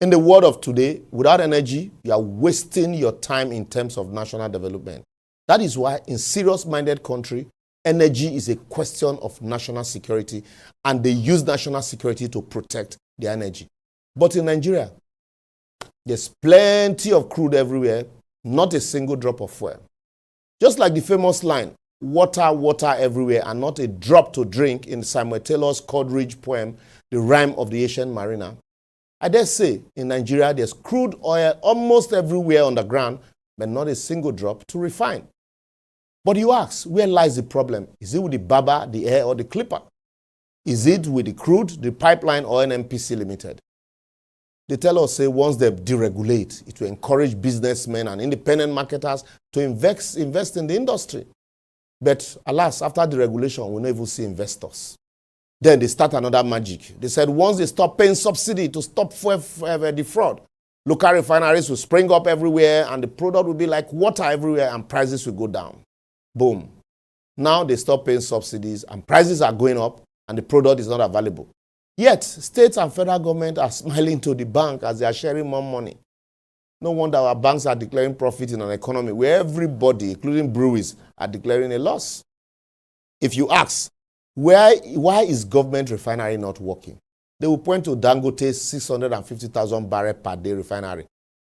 In the world of today, without energy, you are wasting your time in terms of national development. That is why in serious-minded country, energy is a question of national security, and they use national security to protect their energy. But in Nigeria, there's plenty of crude everywhere, not a single drop of fuel. Just like the famous line, water, water everywhere, and not a drop to drink in Samuel Taylor's Coleridge poem, The Rime of the Ancient Mariner. I dare say in Nigeria there's crude oil almost everywhere on the ground, but not a single drop to refine. But you ask, where lies the problem? Is it with the Baba, the air, or the clipper? Is it with the crude, the pipeline, or NNPC Limited? They tell us, say, once they deregulate, it will encourage businessmen and independent marketers to invest in the industry. But alas, after the regulation, we don't even see investors. Then they start another magic. They said once they stop paying subsidy to stop the fraud, local refineries will spring up everywhere and the product will be like water everywhere and prices will go down. Boom. Now they stop paying subsidies and prices are going up and the product is not available. Yet, states and federal government are smiling to the bank as they are sharing more money. No wonder our banks are declaring profit in an economy where everybody, including breweries, are declaring a loss. If you ask, why is government refinery not working? They will point to Dangote's 650,000 barrel per day refinery,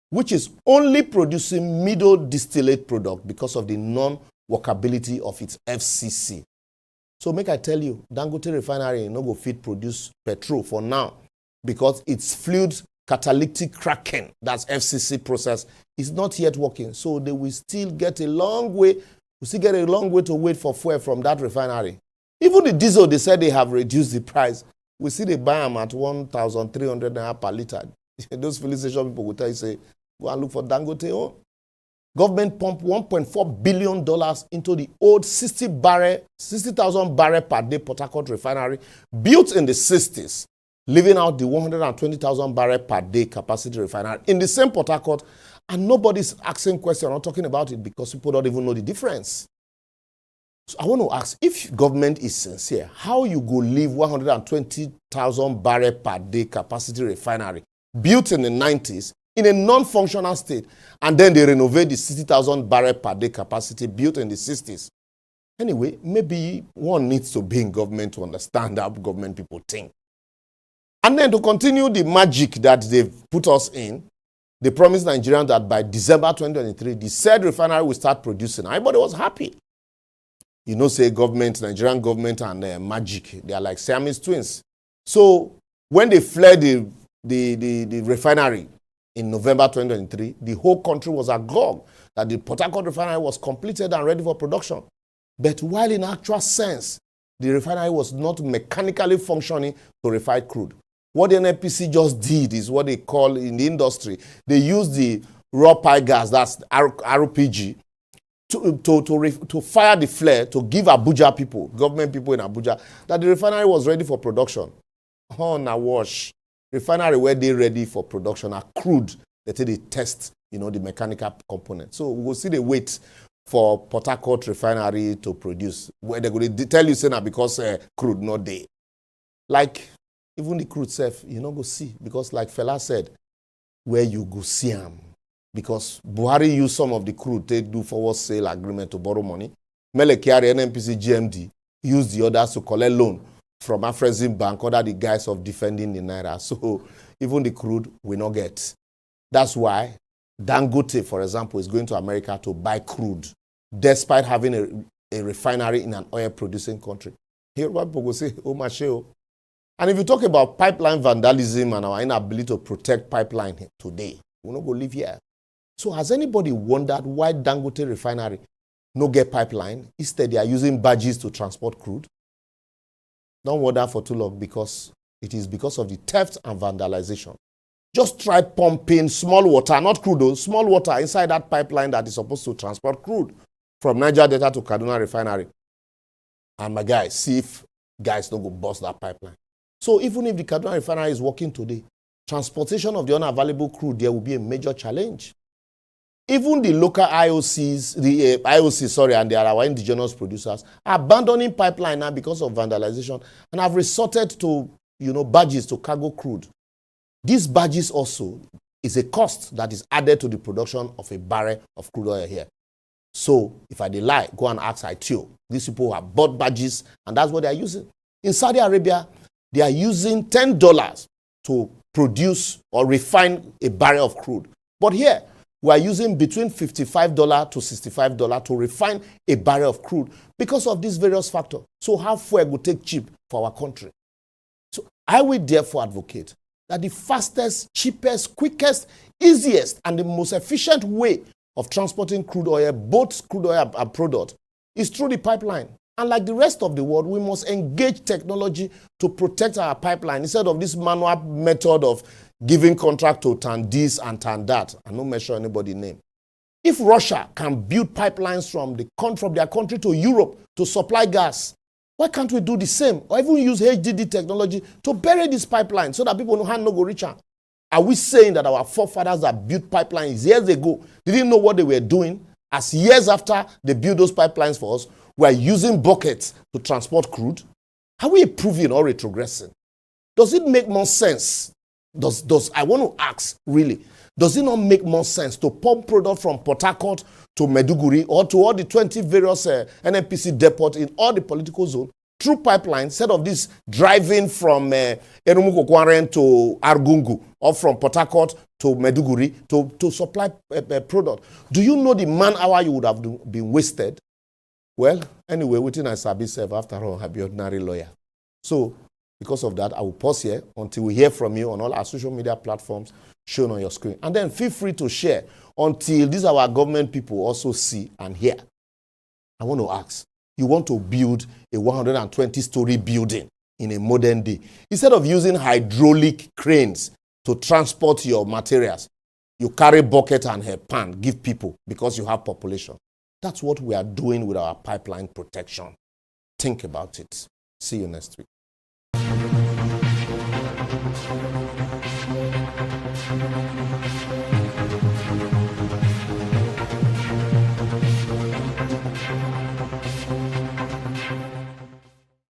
which is only producing middle distillate product because of the non-workability of its FCC. So make I tell you, Dangote refinery no go fit produce petrol for now because its fluid catalytic cracking, that's FCC process, is not yet working. So they will still get a long way. We still get a long way to wait for fuel from that refinery. Even the diesel, they said they have reduced the price. We see they buy them at 1,300 naira per liter. Those filling station people will tell you, say, go and look for Dangote. Oh. Government pumped $1.4 billion into the old 60,000 barrel per day Port Harcourt refinery, built in the 60s, leaving out the 120,000 barrel per day capacity refinery in the same Port Harcourt, and nobody's asking questions or talking about it because people don't even know the difference. So I want to ask, if government is sincere, how you go leave 120,000 barrel per day capacity refinery built in the 90s in a non-functional state, and then they renovate the 60,000 barrel per day capacity built in the 60s? Anyway, maybe one needs to be in government to understand how government people think. And then to continue the magic that they've put us in, they promised Nigerians that by December 2023, the said refinery will start producing. Everybody was happy. You know, say government, Nigerian government and magic, they are like Siamese twins. So when they fled the refinery in November 2023, the whole country was agog that the Port Harcourt refinery was completed and ready for production. But while in actual sense, the refinery was not mechanically functioning to refine crude. What the NNPC just did is what they call in the industry, they used the raw pipe gas, that's RPG, to fire the flare, to give Abuja people, government people in Abuja, that the refinery was ready for production. Oh, now wash. Refinery where they ready for production are crude. They test, the mechanical component. So we'll see the wait for Port Harcourt refinery to produce. Where they're going to tell you, say, now because crude not there. Like, even the crude self, you go see. Because like Fela said, where you go see them. Because Buhari used some of the crude to do forward sale agreement to borrow money. Mele Kyari, NNPC, GMD used the others to collect loan from Afrexim Bank under the guise of defending the Naira. So even the crude will not get. That's why Dangote, for example, is going to America to buy crude, despite having a refinery in an oil-producing country. Here, what people will say, oh, my sheo. And if you talk about pipeline vandalism and our inability to protect pipeline today, we're not going to live here. So has anybody wondered why Dangote refinery no get pipeline? Instead, they are using barges to transport crude. Don't wonder for too long because it is because of the theft and vandalization. Just try pumping small water, not crude though, small water inside that pipeline that is supposed to transport crude from Niger Delta to Kaduna refinery. And my guys, see if guys don't go bust that pipeline. So even if the Kaduna refinery is working today, transportation of the unavailable crude there will be a major challenge. Even the local IOCs, and our indigenous producers are abandoning pipeline now because of vandalization and have resorted to, barges to cargo crude. These badges also is a cost that is added to the production of a barrel of crude oil here. So if I lie, go and ask ITO. These people have bought badges, and that's what they are using. In Saudi Arabia, they are using $10 to produce or refine a barrel of crude. But here, we are using between $55 to $65 to refine a barrel of crude because of these various factors. So how fuel will take cheap for our country? So I will therefore advocate that the fastest, cheapest, quickest, easiest, and the most efficient way of transporting crude oil, both crude oil and product, is through the pipeline. And like the rest of the world, we must engage technology to protect our pipeline instead of this manual method of giving contract to turn this and turn that, and not mention anybody's name. If Russia can build pipelines from their country to Europe to supply gas, why can't we do the same? Or even use HDD technology to bury this pipeline so that people know how no go reach out? Are we saying that our forefathers that built pipelines years ago didn't know what they were doing? As years after they built those pipelines for us, we are using buckets to transport crude? Are we improving or retrogressing? Does it make more sense? I want to ask, really, does it not make more sense to pump product from Port Harcourt to Maiduguri or to all the 20 various NNPC depots in all the political zones through pipelines instead of this driving from Erumukokwaren to Argungu or from Port Harcourt to Maiduguri to supply product? Do you know the man hour you would have been wasted? Well, anyway, within I sabi serve, after all, I'll be an ordinary lawyer. So, because of that, I will pause here until we hear from you on all our social media platforms shown on your screen. And then feel free to share until these our government people also see and hear. I want to ask, you want to build a 120-story building in a modern day. Instead of using hydraulic cranes to transport your materials, you carry bucket and a pan, give people because you have population. That's what we are doing with our pipeline protection. Think about it. See you next week.